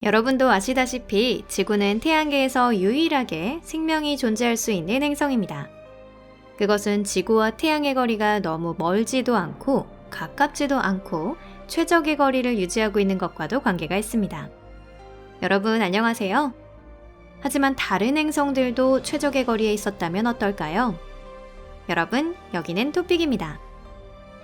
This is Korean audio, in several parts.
여러분도 아시다시피 지구는 태양계에서 유일하게 생명이 존재할 수 있는 행성입니다. 그것은 지구와 태양의 거리가 너무 멀지도 않고 가깝지도 않고 최적의 거리를 유지하고 있는 것과도 관계가 있습니다. 여러분 안녕하세요. 하지만 다른 행성들도 최적의 거리에 있었다면 어떨까요? 여러분, 여기는 토픽입니다.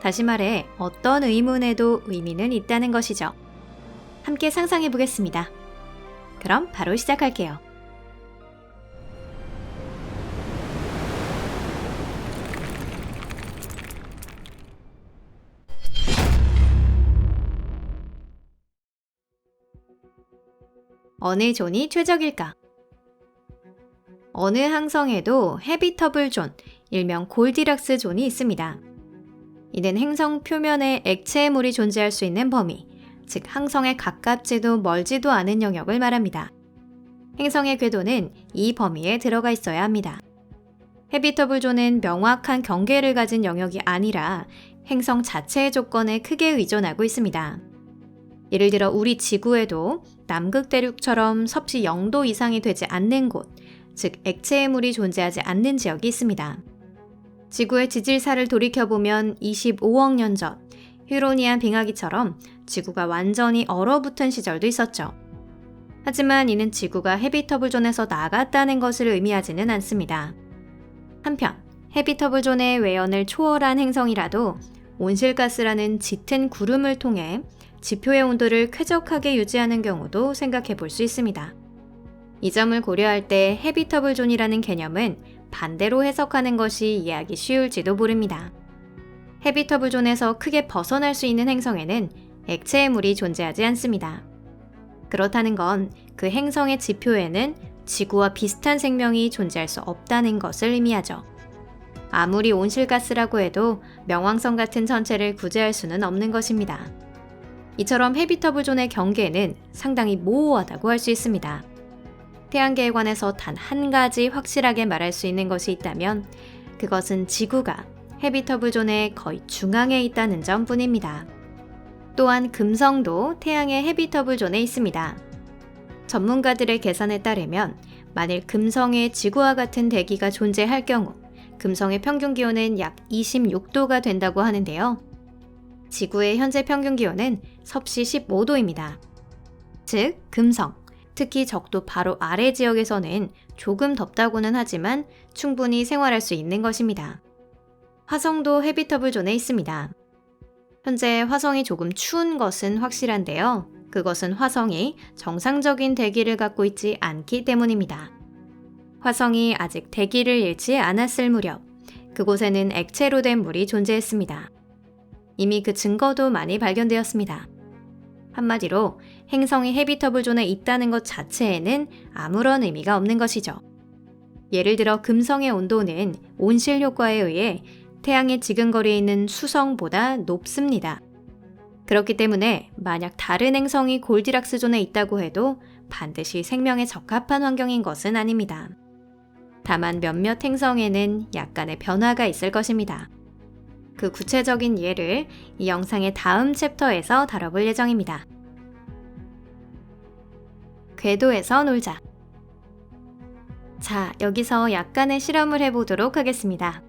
다시 말해 어떤 의문에도 의미는 있다는 것이죠. 함께 상상해 보겠습니다. 그럼 바로 시작할게요. 어느 존이 최적일까? 어느 항성에도 헤비터블 존, 일명 골디락스 존이 있습니다. 이는 행성 표면에 액체의 물이 존재할 수 있는 범위, 즉 항성에 가깝지도 멀지도 않은 영역을 말합니다. 행성의 궤도는 이 범위에 들어가 있어야 합니다. 헤비터블 존은 명확한 경계를 가진 영역이 아니라 행성 자체의 조건에 크게 의존하고 있습니다. 예를 들어 우리 지구에도 남극 대륙처럼 섭씨 0도 이상이 되지 않는 곳, 즉 액체의 물이 존재하지 않는 지역이 있습니다. 지구의 지질사를 돌이켜보면 25억 년 전 휴로니안 빙하기처럼 지구가 완전히 얼어붙은 시절도 있었죠. 하지만 이는 지구가 헤비터블 존에서 나갔다는 것을 의미하지는 않습니다. 한편 헤비터블 존의 외연을 초월한 행성이라도 온실가스라는 짙은 구름을 통해 지표의 온도를 쾌적하게 유지하는 경우도 생각해 볼 수 있습니다. 이 점을 고려할 때 헤비터블 존이라는 개념은 반대로 해석하는 것이 이해하기 쉬울지도 모릅니다. 헤비터블 존에서 크게 벗어날 수 있는 행성에는 액체의 물이 존재하지 않습니다. 그렇다는 건 그 행성의 지표에는 지구와 비슷한 생명이 존재할 수 없다는 것을 의미하죠. 아무리 온실가스라고 해도 명왕성 같은 천체를 구제할 수는 없는 것입니다. 이처럼 헤비터블 존의 경계는 상당히 모호하다고 할 수 있습니다. 태양계에 관해서 단 한 가지 확실하게 말할 수 있는 것이 있다면 그것은 지구가 헤비터블 존의 거의 중앙에 있다는 점뿐입니다. 또한 금성도 태양의 헤비터블 존에 있습니다. 전문가들의 계산에 따르면 만일 금성에 지구와 같은 대기가 존재할 경우 금성의 평균 기온은 약 26도가 된다고 하는데요. 지구의 현재 평균 기온은 섭씨 15도입니다. 즉, 금성, 특히 적도 바로 아래 지역에서는 조금 덥다고는 하지만 충분히 생활할 수 있는 것입니다. 화성도 헤비터블 존에 있습니다. 현재 화성이 조금 추운 것은 확실한데요. 그것은 화성이 정상적인 대기를 갖고 있지 않기 때문입니다. 화성이 아직 대기를 잃지 않았을 무렵, 그곳에는 액체로 된 물이 존재했습니다. 이미 그 증거도 많이 발견되었습니다. 한마디로 행성이 헤비터블 존에 있다는 것 자체에는 아무런 의미가 없는 것이죠. 예를 들어 금성의 온도는 온실 효과에 의해 태양의 지근거리에 있는 수성보다 높습니다. 그렇기 때문에 만약 다른 행성이 골디락스 존에 있다고 해도 반드시 생명에 적합한 환경인 것은 아닙니다. 다만 몇몇 행성에는 약간의 변화가 있을 것입니다. 그 구체적인 예를 이 영상의 다음 챕터에서 다뤄볼 예정입니다. 궤도에서 놀자. 자, 여기서 약간의 실험을 해보도록 하겠습니다.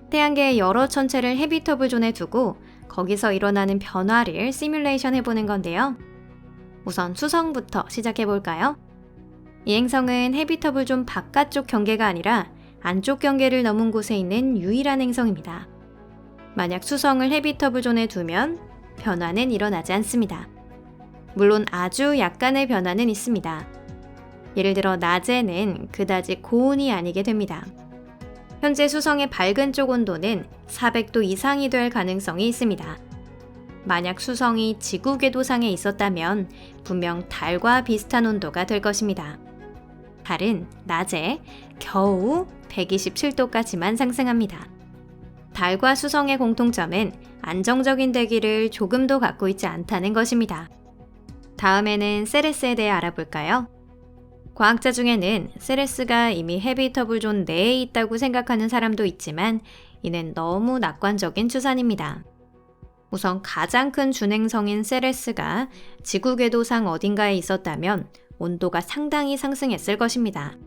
태양계의 여러 천체를 헤비터블 존에 두고 거기서 일어나는 변화를 시뮬레이션 해보는 건데요. 우선 수성부터 시작해볼까요? 이 행성은 헤비터블 존 바깥쪽 경계가 아니라 안쪽 경계를 넘은 곳에 있는 유일한 행성입니다. 만약 수성을 헤비터블 존에 두면 변화는 일어나지 않습니다. 물론 아주 약간의 변화는 있습니다. 예를 들어 낮에는 그다지 고온이 아니게 됩니다. 현재 수성의 밝은 쪽 온도는 400도 이상이 될 가능성이 있습니다. 만약 수성이 지구 궤도상에 있었다면 분명 달과 비슷한 온도가 될 것입니다. 달은 낮에 겨우 127도까지만 상승합니다. 달과 수성의 공통점은 안정적인 대기를 조금도 갖고 있지 않다는 것입니다. 다음에는 세레스에 대해 알아볼까요? 과학자 중에는 세레스가 이미 헤비터블 존 내에 있다고 생각하는 사람도 있지만 이는 너무 낙관적인 추산입니다. 우선 가장 큰 준행성인 세레스가 지구 궤도상 어딘가에 있었다면 온도가 상당히 상승했을 것입니다.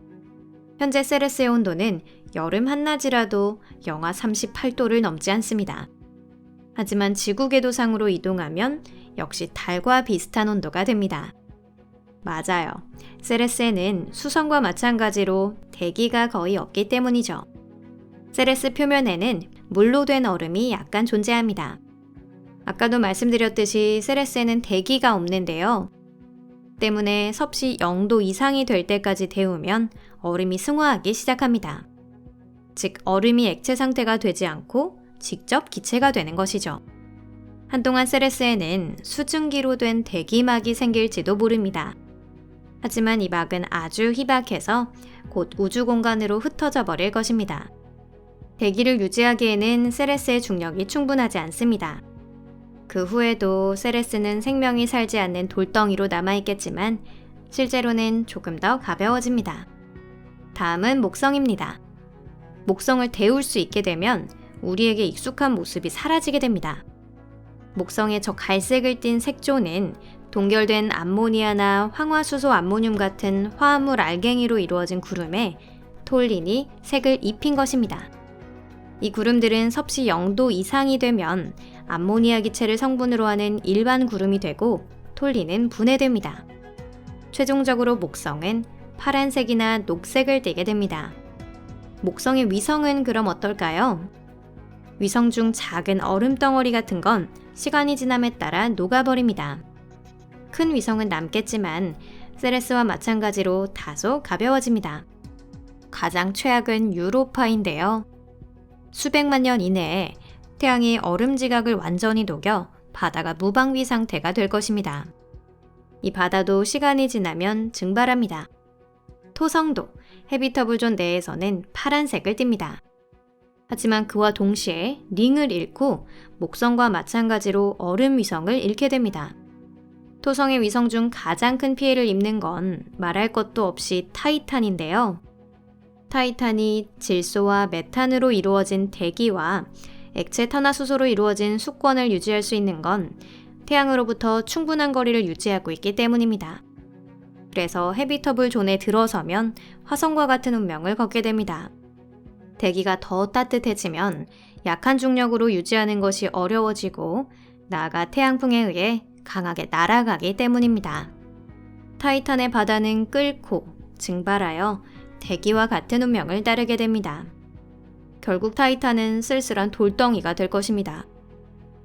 현재 세레스의 온도는 여름 한낮이라도 영하 38도를 넘지 않습니다. 하지만 지구 궤도상으로 이동하면 역시 달과 비슷한 온도가 됩니다. 맞아요. 세레스에는 수성과 마찬가지로 대기가 거의 없기 때문이죠. 세레스 표면에는 물로 된 얼음이 약간 존재합니다. 아까도 말씀드렸듯이 세레스에는 대기가 없는데요. 때문에 섭씨 0도 이상이 될 때까지 데우면 얼음이 승화하기 시작합니다. 즉, 얼음이 액체 상태가 되지 않고 직접 기체가 되는 것이죠. 한동안 세레스에는 수증기로 된 대기막이 생길지도 모릅니다. 하지만 이 막은 아주 희박해서 곧 우주 공간으로 흩어져 버릴 것입니다. 대기를 유지하기에는 세레스의 중력이 충분하지 않습니다. 그 후에도 세레스는 생명이 살지 않는 돌덩이로 남아있겠지만 실제로는 조금 더 가벼워집니다. 다음은 목성입니다. 목성을 데울 수 있게 되면 우리에게 익숙한 모습이 사라지게 됩니다. 목성의 저 갈색을 띤 색조는 동결된 암모니아나 황화수소 암모늄 같은 화합물 알갱이로 이루어진 구름에 톨린이 색을 입힌 것입니다. 이 구름들은 섭씨 0도 이상이 되면 암모니아 기체를 성분으로 하는 일반 구름이 되고 톨린은 분해됩니다. 최종적으로 목성은 파란색이나 녹색을 띠게 됩니다. 목성의 위성은 그럼 어떨까요? 위성 중 작은 얼음 덩어리 같은 건 시간이 지남에 따라 녹아버립니다. 큰 위성은 남겠지만 세레스와 마찬가지로 다소 가벼워집니다. 가장 최악은 유로파인데요. 수백만 년 이내에 태양이 얼음 지각을 완전히 녹여 바다가 무방비 상태가 될 것입니다. 이 바다도 시간이 지나면 증발합니다. 토성도 헤비터블존 내에서는 파란색을 띱니다. 하지만 그와 동시에 링을 잃고 목성과 마찬가지로 얼음 위성을 잃게 됩니다. 토성의 위성 중 가장 큰 피해를 입는 건 말할 것도 없이 타이탄인데요. 타이탄이 질소와 메탄으로 이루어진 대기와 액체 탄화수소로 이루어진 수권을 유지할 수 있는 건 태양으로부터 충분한 거리를 유지하고 있기 때문입니다. 그래서 헤비터블 존에 들어서면 화성과 같은 운명을 걷게 됩니다. 대기가 더 따뜻해지면 약한 중력으로 유지하는 것이 어려워지고 나아가 태양풍에 의해 강하게 날아가기 때문입니다. 타이탄의 바다는 끓고 증발하여 대기와 같은 운명을 따르게 됩니다. 결국 타이탄은 쓸쓸한 돌덩이가 될 것입니다.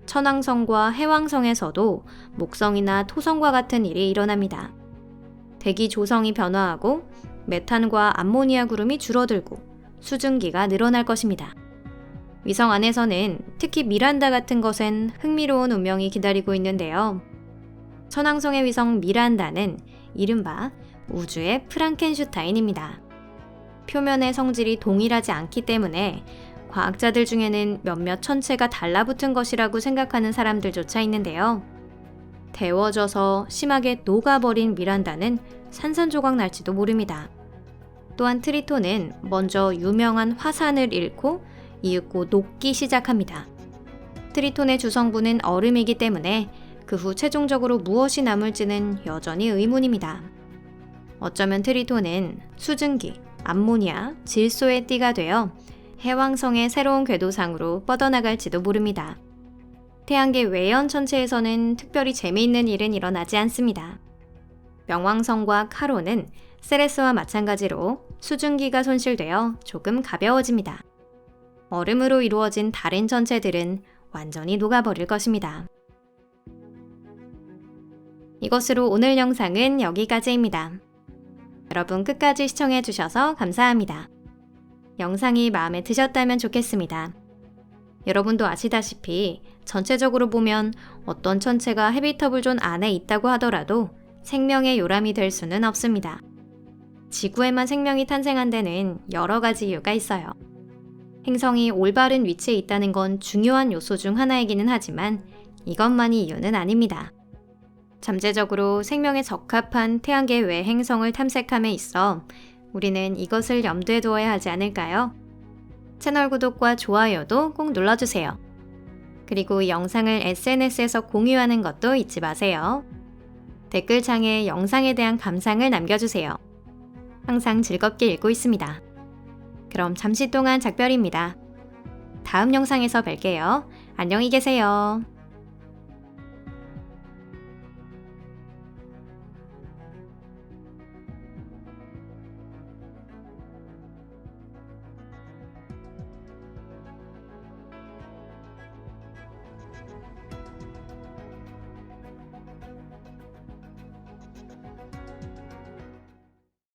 천왕성과 해왕성에서도 목성이나 토성과 같은 일이 일어납니다. 대기 조성이 변화하고 메탄과 암모니아 구름이 줄어들고 수증기가 늘어날 것입니다. 위성 안에서는 특히 미란다 같은 것엔 흥미로운 운명이 기다리고 있는데요. 천왕성의 위성 미란다는 이른바 우주의 프랑켄슈타인입니다. 표면의 성질이 동일하지 않기 때문에 과학자들 중에는 몇몇 천체가 달라붙은 것이라고 생각하는 사람들조차 있는데요. 데워져서 심하게 녹아버린 미란다는 산산조각 날지도 모릅니다. 또한 트리톤은 먼저 유명한 화산을 잃고 이윽고 녹기 시작합니다. 트리톤의 주성분은 얼음이기 때문에 그 후 최종적으로 무엇이 남을지는 여전히 의문입니다. 어쩌면 트리톤은 수증기, 암모니아, 질소의 띠가 되어 해왕성의 새로운 궤도상으로 뻗어나갈지도 모릅니다. 태양계 외연 천체에서는 특별히 재미있는 일은 일어나지 않습니다. 명왕성과 카로는 세레스와 마찬가지로 수증기가 손실되어 조금 가벼워집니다. 얼음으로 이루어진 다른 천체들은 완전히 녹아버릴 것입니다. 이것으로 오늘 영상은 여기까지입니다. 여러분 끝까지 시청해주셔서 감사합니다. 영상이 마음에 드셨다면 좋겠습니다. 여러분도 아시다시피 전체적으로 보면 어떤 천체가 헤비터블존 안에 있다고 하더라도 생명의 요람이 될 수는 없습니다. 지구에만 생명이 탄생한 데는 여러 가지 이유가 있어요. 행성이 올바른 위치에 있다는 건 중요한 요소 중 하나이기는 하지만 이것만이 이유는 아닙니다. 잠재적으로 생명에 적합한 태양계 외 행성을 탐색함에 있어 우리는 이것을 염두에 두어야 하지 않을까요? 채널 구독과 좋아요도 꼭 눌러주세요. 그리고 이 영상을 SNS에서 공유하는 것도 잊지 마세요. 댓글창에 영상에 대한 감상을 남겨주세요. 항상 즐겁게 읽고 있습니다. 그럼 잠시 동안 작별입니다. 다음 영상에서 뵐게요. 안녕히 계세요.